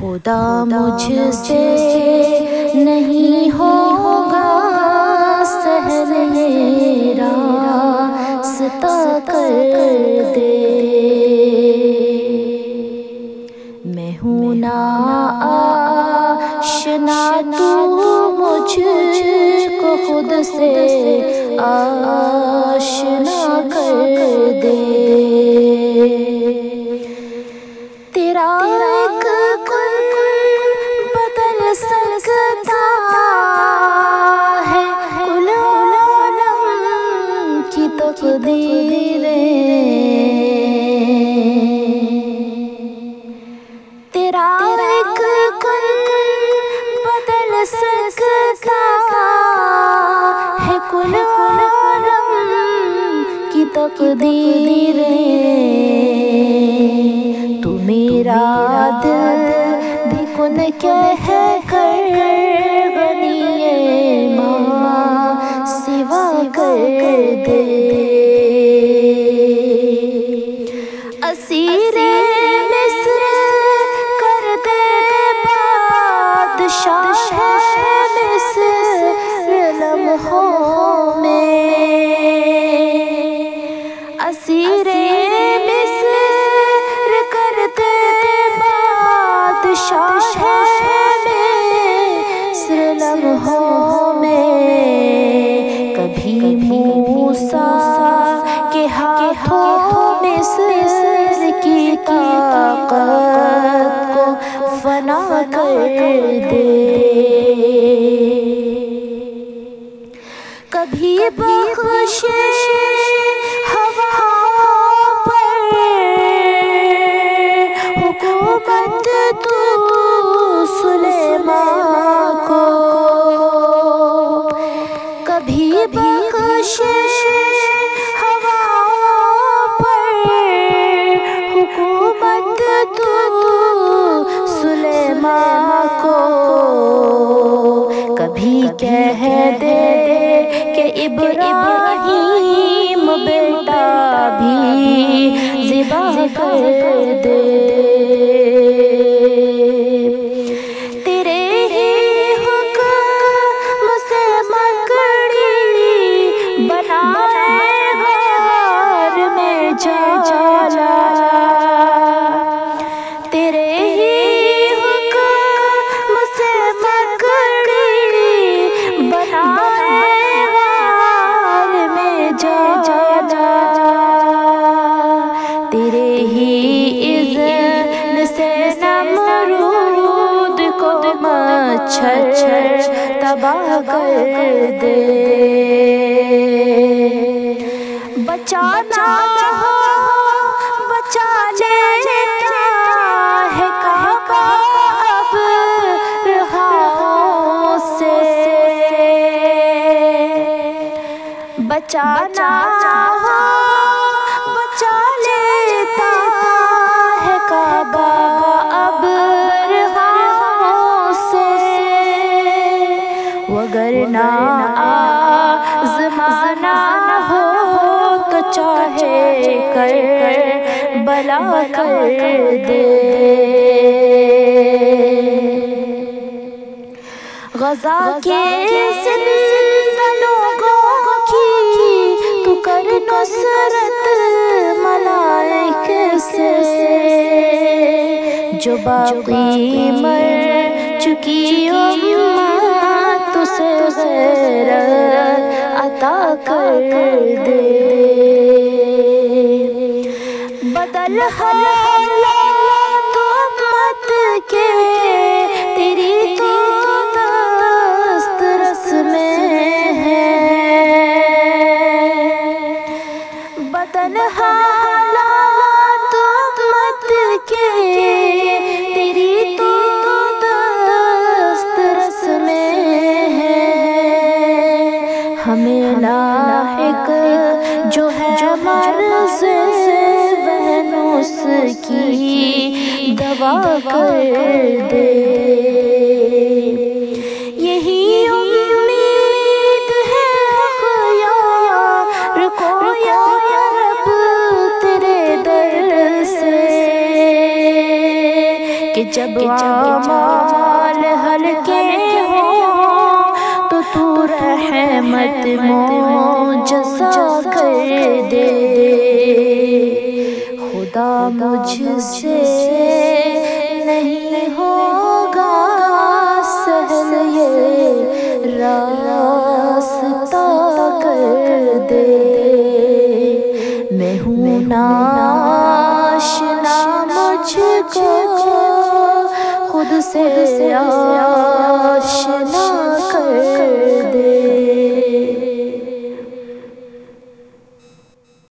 خدا مجھ سے نہیں ہوگا سہل یہ راستہ کر دے، میں ہوں ناآشنا تو مجھ کو خود سے آشنا کر دے، تیرا ایک کن بدل سکتا ہے کل عالم کی تقدیریں، تیرا ایک کن بدل سکتا ہے کل عالم کی تقدیریں، تو میرا دل بھی کن کہہ کر غنی ماں سوا کر دے، اسیر مصر کر دے بادشاہ مصر لمحوں میں، اسیر مصر کر دے بادشاہ مصر لمحوں میں، کبھی موسیٰ کے ہاتھوں مصر کی طاقت کو فنا کر دے، کبھی بخشش ہواؤں پر حکومت تو سلیمان کو، کبھی بخشش ہواؤں پر حکومت تو سلیمان کو، کبھی کہہ دے کہ ابراہیم بیٹا بھی ذبح کر دے، تیرے ہی حکم سے مکڑی بنائے غار میں جالا، تیرے ہی حکم سے مکڑی بنائے غار میں جالا، تیرے ہی اذن سے نمرود کو مچھر تباہ کر دے، بچانا ہو بچا لیتا ہے کعبہ اب رہاؤں سے، بچانا ہو بچا لیتا ہے کعبہ اب رہاؤں سے، وگرنہ آزمانا ہو تو چاہے کر بلا کر دے، غزہ کے زندہ لوگوں کی تو کر نصرت ملائک سے، جو باقی مر چکی امت اسے غیرت عطا کر دے، بدل حالات امت کے تیری تو دسترس میں ہے، بدل حالات امت کے تیری تو دسترس میں ہے، ہمیں لاحق جو ہے مرض اس کی دوا کر دے، یہی امید ہے اخیار کو یا رب تیرے در سے، کہ جب اعمال ہلکے ہوں تو تو رحمت معجزہ کر دے۔ خدا مجھ سے نہیں ہوگا سہل یہ راستہ کر دے۔ میں ہوں ناشنا مجھ کو خود سے آشنا